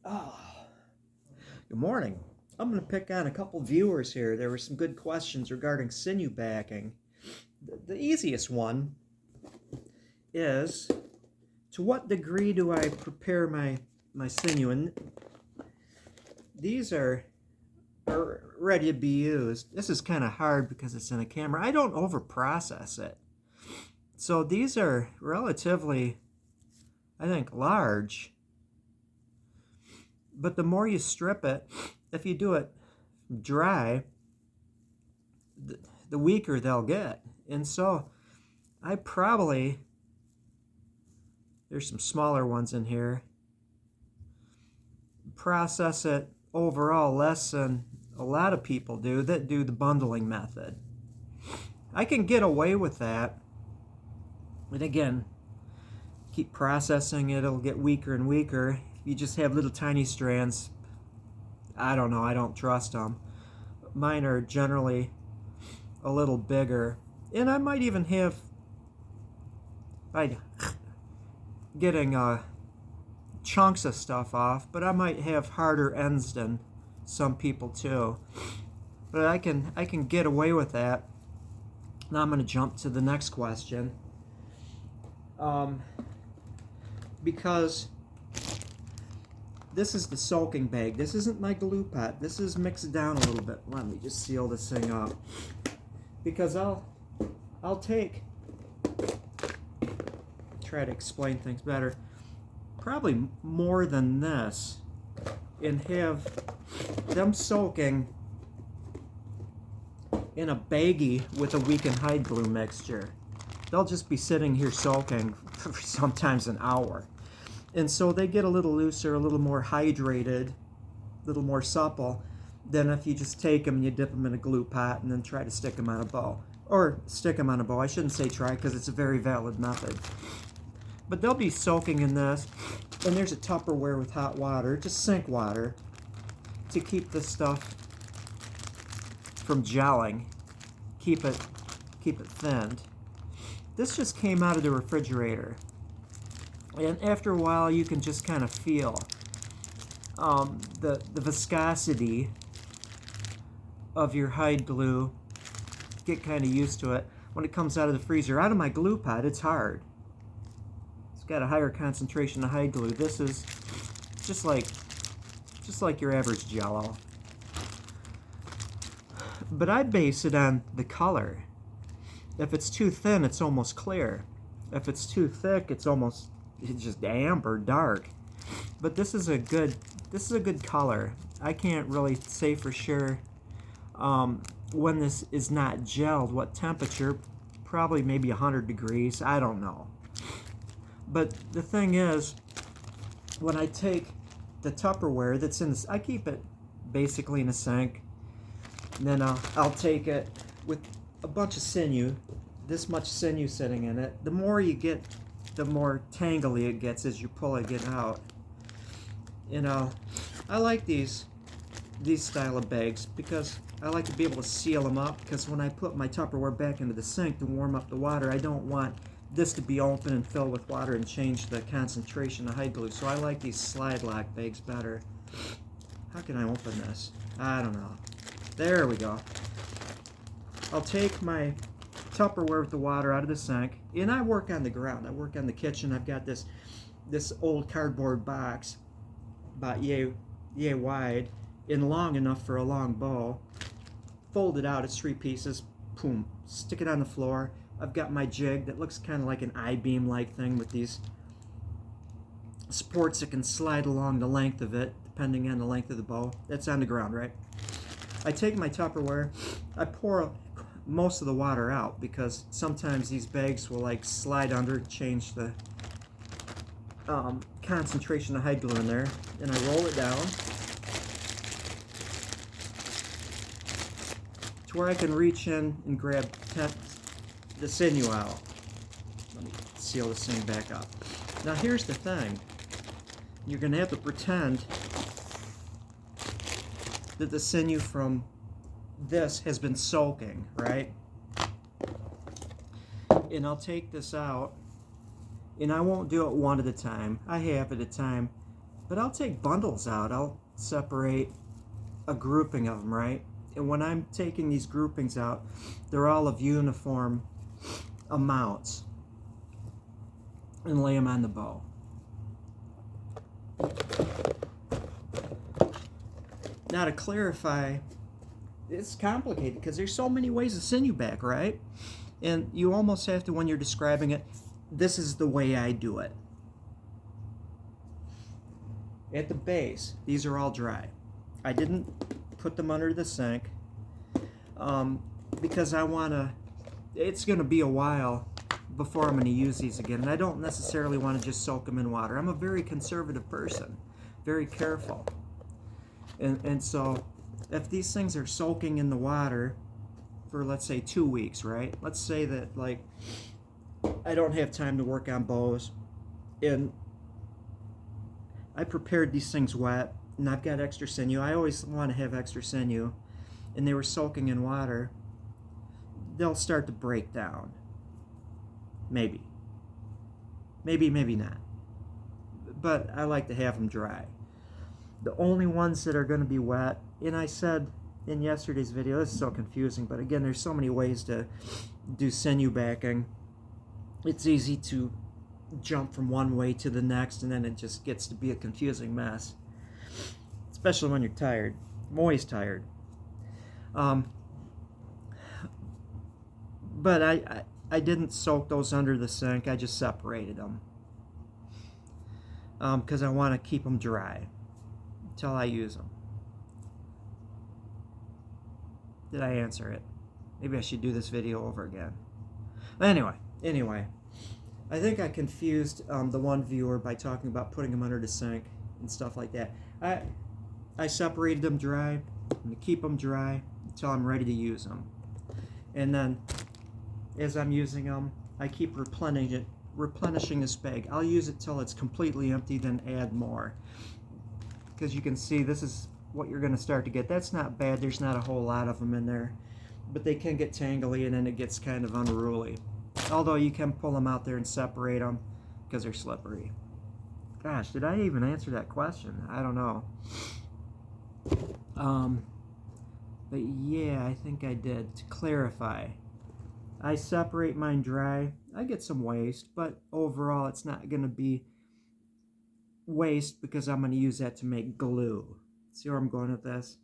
Oh, good morning. I'm going to pick on a couple viewers here. There were some good questions regarding sinew backing. The easiest one is, to what degree do I prepare my sinew? And these are ready to be used. This is kind of hard because it's in a camera. I don't over process it. So these are relatively, I think, large. But the more you strip it, if you do it dry, the weaker they'll get. And so there's some smaller ones in here, process it overall less than a lot of people do that do the bundling method. I can get away with that. And again, keep processing it, it'll get weaker and weaker. If you just have little tiny strands, I don't know, I don't trust them. Mine are generally a little bigger. And I might even have, getting chunks of stuff off, but I might have harder ends than some people too. But I can get away with that. Now I'm going to jump to the next question. Because this is the soaking bag. This isn't my glue pot. This is mixed down a little bit. Let me just seal this thing up. Because I'll try to explain things better. Probably more than this, and have them soaking in a baggie with a weakened hide glue mixture. They'll just be sitting here soaking for sometimes an hour. And so they get a little looser, a little more hydrated, a little more supple than if you just take them and you dip them in a glue pot and then try to stick them on a bow. Or stick them on a bow. I shouldn't say try because it's a very valid method. But they'll be soaking in this. And there's a Tupperware with hot water, just sink water, to keep this stuff from gelling. Keep it thinned. This just came out of the refrigerator. And after a while, you can just kind of feel the viscosity of your hide glue. Get kind of used to it. When it comes out of the freezer, out of my glue pot, it's hard. It's got a higher concentration of hide glue. This is just like your average Jell-O. But I base it on the color. If it's too thin, it's almost clear. If it's too thick, it's just amber dark. But this is a good color. I can't really say for sure when this is not gelled, what temperature. Probably maybe 100 degrees. I don't know. But the thing is, when I take the Tupperware that's in this, I keep it basically in a sink. And then I'll take it with a bunch of sinew, this much sinew sitting in it. The more you get, the more tangly it gets as you pull it out. You know, I like these style of bags because I like to be able to seal them up, because when I put my Tupperware back into the sink to warm up the water, I don't want this to be open and filled with water and change the concentration of hide glue. So I like these slide lock bags better. How can I open this? I don't know. There we go. I'll take my Tupperware with the water out of the sink, and I work on the ground. I work on the kitchen. I've got this old cardboard box, about yay wide, and long enough for a long bow. Fold it out. It's 3 pieces. Boom. Stick it on the floor. I've got my jig that looks kind of like an I-beam-like thing with these supports that can slide along the length of it, depending on the length of the bow. That's on the ground, right? I take my Tupperware. I pour most of the water out because sometimes these bags will like slide under, change the concentration of hide glue in there. And I roll it down to where I can reach in and grab the sinew out. Let me seal this thing back up. Now here's the thing. You're going to have to pretend that the sinew from this has been soaking, right? And I'll take this out, and I won't do it one at a time. I have at a time. But I'll take bundles out. I'll separate a grouping of them, right? And when I'm taking these groupings out, they're all of uniform amounts, and lay them on the bow. Now to clarify, it's complicated because there's so many ways to sinew back, right? And you almost have to, when you're describing it, this is the way I do it. At the base, these are all dry. I didn't put them under the sink because I want to, it's going to be a while before I'm going to use these again. And I don't necessarily want to just soak them in water. I'm a very conservative person, very careful. And so if these things are soaking in the water for, let's say, 2 weeks, right? Let's say that, like, I don't have time to work on bows, and I prepared these things wet, and I've got extra sinew. I always want to have extra sinew, and they were soaking in water. They'll start to break down. Maybe. Maybe not. But I like to have them dry. The only ones that are going to be wet, and I said in yesterday's video, this is so confusing, but again, there's so many ways to do sinew backing. It's easy to jump from one way to the next, and then it just gets to be a confusing mess, especially when you're tired. I'm always tired. But I didn't soak those under the sink. I just separated them because I want to keep them dry until I use them. Did I answer it? Maybe I should do this video over again. Anyway, I think I confused the one viewer by talking about putting them under the sink and stuff like that. I separated them dry. I'm going to keep them dry until I'm ready to use them. And then, as I'm using them, I keep replenishing this bag. I'll use it till it's completely empty, then add more. Because you can see this is what you're going to start to get. That's not bad. There's not a whole lot of them in there. But they can get tangly, and then it gets kind of unruly. Although you can pull them out there and separate them because they're slippery. Gosh, did I even answer that question? I don't know. But yeah, I think I did. To clarify, I separate mine dry. I get some waste, but overall it's not going to be waste because I'm going to use that to make glue. See where I'm going with this?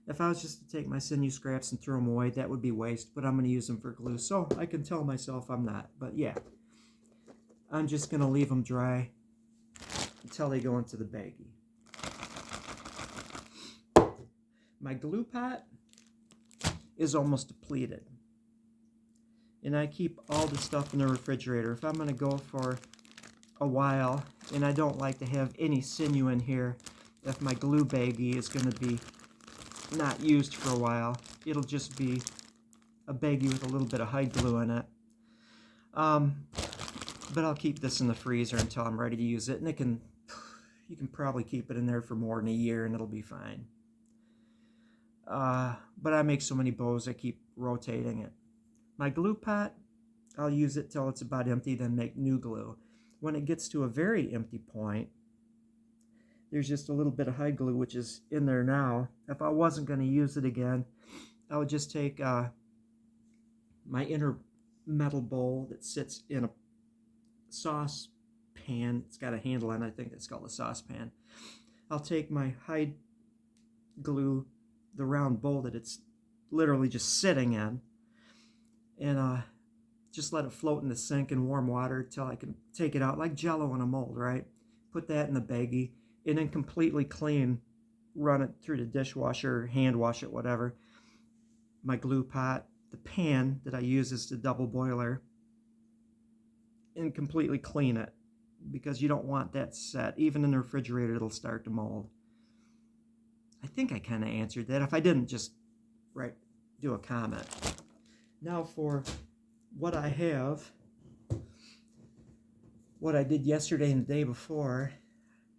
If I was just to take my sinew scraps and throw them away, that would be waste, but I'm going to use them for glue. So I can tell myself I'm not. But yeah, I'm just going to leave them dry until they go into the baggie. My glue pot is almost depleted. And I keep all the stuff in the refrigerator. If I'm going to go for a while, and I don't like to have any sinew in here, if my glue baggie is going to be not used for a while, it'll just be a baggie with a little bit of hide glue in it. But I'll keep this in the freezer until I'm ready to use it, and you can probably keep it in there for more than a year and it'll be fine. But I make so many bows I keep rotating it. My glue pot, I'll use it till it's about empty, then make new glue. When it gets to a very empty point, there's just a little bit of hide glue which is in there now. If I wasn't going to use it again, I would just take my inner metal bowl that sits in a saucepan. It's got a handle on it. I think it's called a saucepan. I'll take my hide glue, the round bowl that it's literally just sitting in, and just let it float in the sink in warm water until I can take it out like Jello in a mold, right? Put that in the baggie, and then completely clean, run it through the dishwasher, hand wash it, whatever. My glue pot, the pan that I use is the double boiler, and completely clean it because you don't want that set. Even in the refrigerator, it'll start to mold. I think I kind of answered that. If I didn't, just do a comment. Now for what I have, what I did yesterday and the day before,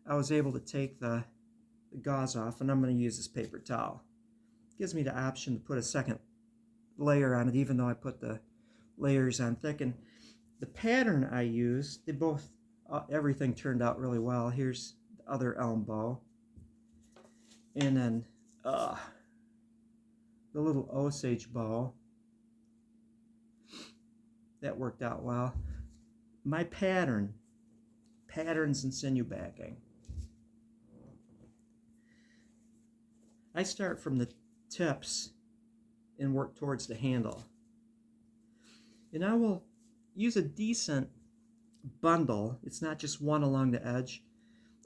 I was able to take the gauze off, and I'm going to use this paper towel. It gives me the option to put a second layer on it, even though I put the layers on thick. And the pattern I used, everything turned out really well. Here's the other elbow. And then the little Osage bow. That worked out well. My patterns and sinew backing. I start from the tips and work towards the handle. And I will use a decent bundle. It's not just one along the edge.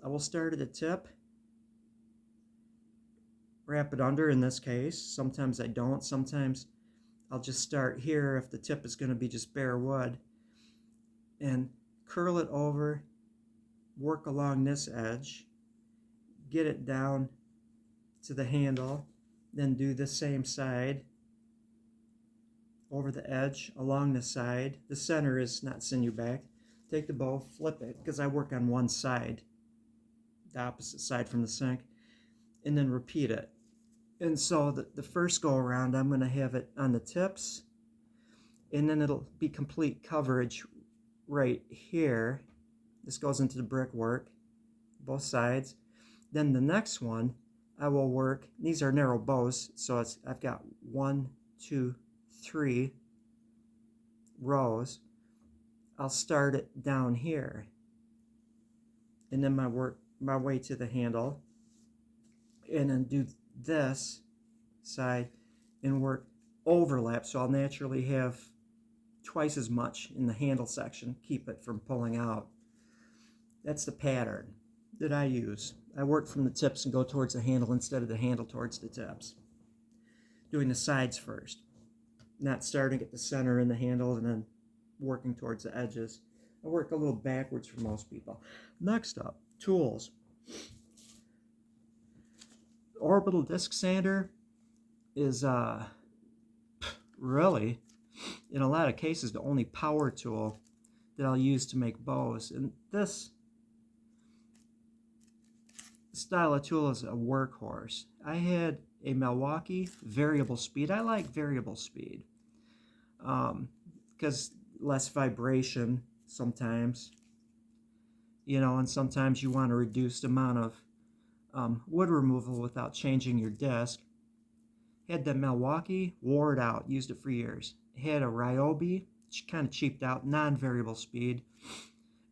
I will start at the tip, wrap it under in this case. Sometimes I don't. Sometimes I'll just start here if the tip is going to be just bare wood, and curl it over, work along this edge, get it down to the handle, then do the same side over the edge along the side. The center is not sinew backed. Take the bow, flip it, because I work on one side, the opposite side from the sink, and then repeat it. And so the first go around, I'm going to have it on the tips, and then it'll be complete coverage right here. This goes into the brickwork, both sides. Then the next one, I will work, these are narrow bows, so I've got 1, 2, 3 rows. I'll start it down here, and then my way to the handle, and then do this side and work overlap, so I'll naturally have twice as much in the handle section, keep it from pulling out. That's the pattern that I use. I work from the tips and go towards the handle instead of the handle towards the tips. Doing the sides first, not starting at the center in the handle and then working towards the edges. I work a little backwards for most people. Next up, tools. Orbital disc sander is really, in a lot of cases, the only power tool that I'll use to make bows. And this style of tool is a workhorse. I had a Milwaukee variable speed. I like variable speed because less vibration sometimes, and sometimes you want a reduced amount of wood removal without changing your disc. Had the Milwaukee, wore it out, used it for years. Had a Ryobi, kind of cheaped out, non-variable speed,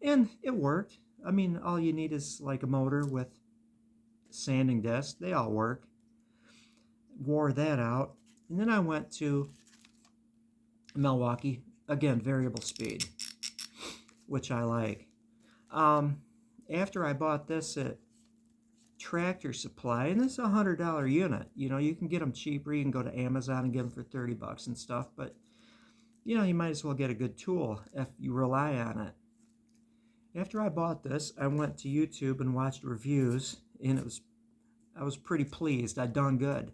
and it worked. I mean, all you need is like a motor with sanding disc. They all work. Wore that out, and then I went to Milwaukee, again, variable speed, which I like. After I bought this at Tractor Supply, and this is a $100 unit. You can get them cheaper. You can go to Amazon and get them for $30 and stuff, but you might as well get a good tool if you rely on it. After I bought this, I went to YouTube and watched reviews, and I was pretty pleased. I'd done good.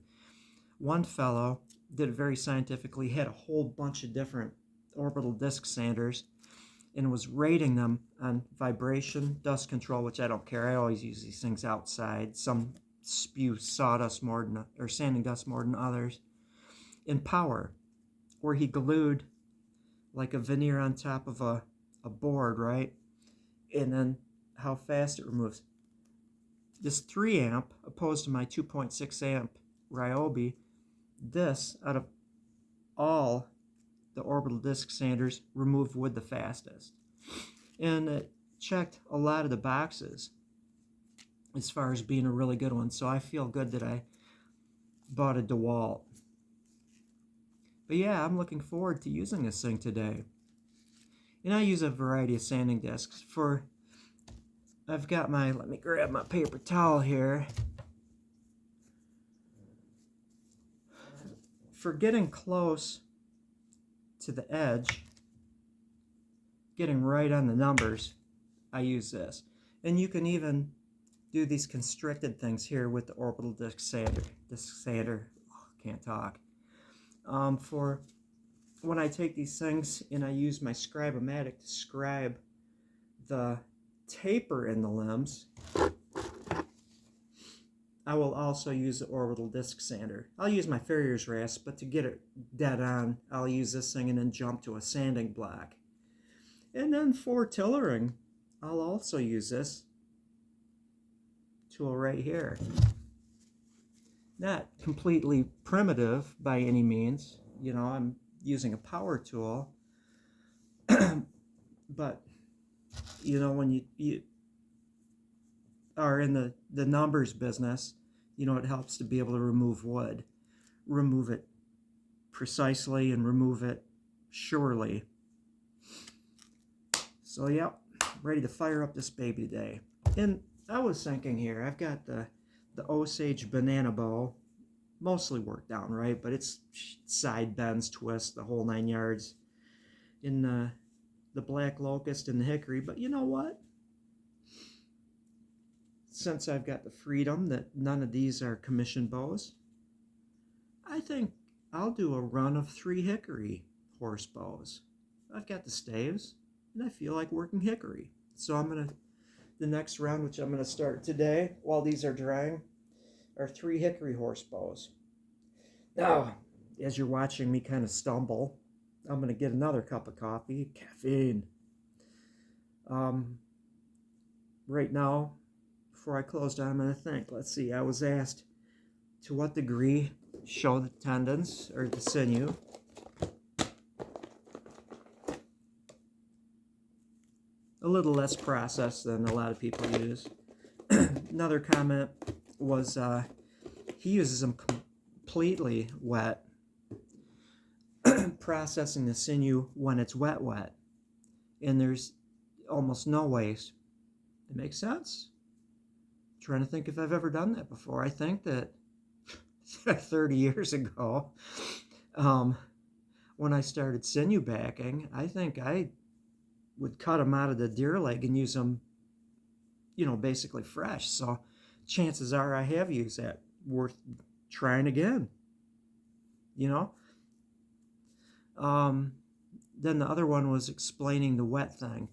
One fellow did it very scientifically, had a whole bunch of different orbital disc sanders, and was rating them on vibration, dust control, which I don't care. I always use these things outside. Some spew sawdust more than, or sanding dust more than others. In power, where he glued like a veneer on top of a board, right? And then how fast it removes. This 3 amp, opposed to my 2.6 amp Ryobi, this, out of all the orbital disc sanders, removed wood the fastest. And it checked a lot of the boxes as far as being a really good one, so I feel good that I bought a DeWalt. But yeah, I'm looking forward to using this thing today. And I use a variety of sanding discs. I've got let me grab my paper towel here. For getting close to the edge, getting right on the numbers, I use this. And you can even do these constricted things here with the orbital disc sander. Can't talk. For when I take these things and I use my Scribe-O-Matic to scribe the taper in the limbs, I will also use the orbital disc sander. I'll use my farrier's rasp, but to get it dead on, I'll use this thing and then jump to a sanding block. And then for tillering, I'll also use this. tool right here. Not completely primitive by any means. You know, I'm using a power tool. But, you know, when you are in the numbers business, you know, it helps to be able to remove wood. Remove it precisely and remove it surely. So, yep, ready to fire up this baby today. And I was thinking here, I've got the Osage banana bow mostly worked down, right? But it's side bends, twists, the whole 9 yards. In the black locust and the hickory. But you know what? Since I've got the freedom that none of these are commission bows, I think I'll do a run of 3 hickory horse bows. I've got the staves, and I feel like working hickory. So I'm going to, the next round, which I'm going to start today while these are drying, are 3 hickory horse bows. Now, as you're watching me kind of stumble, I'm going to get another cup of coffee, caffeine. Right now, before I close down, I'm going to think. Let's see, I was asked to what degree show the tendons or the sinew. A little less processed than a lot of people use. Another comment was he uses them completely wet, processing the sinew when it's wet, and there's almost no waste. It makes sense. I'm trying to think if I've ever done that before. I think that 30 years ago, when I started sinew backing, I think I would cut them out of the deer leg and use them, you know, basically fresh. So chances are I have used that. Worth trying again, you know. Then the other one was explaining the wet thing.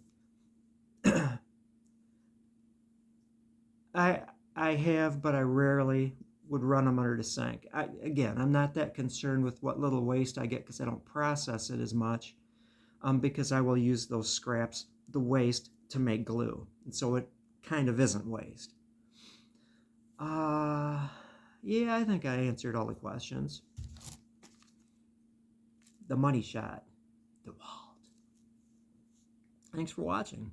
I have, but I rarely would run them under the sink. Again, I'm not that concerned with what little waste I get because I don't process it as much, because I will use those scraps, the waste, to make glue. And so it kind of isn't waste. Yeah, I think I answered all the questions. The money shot. DeWalt. Thanks for watching.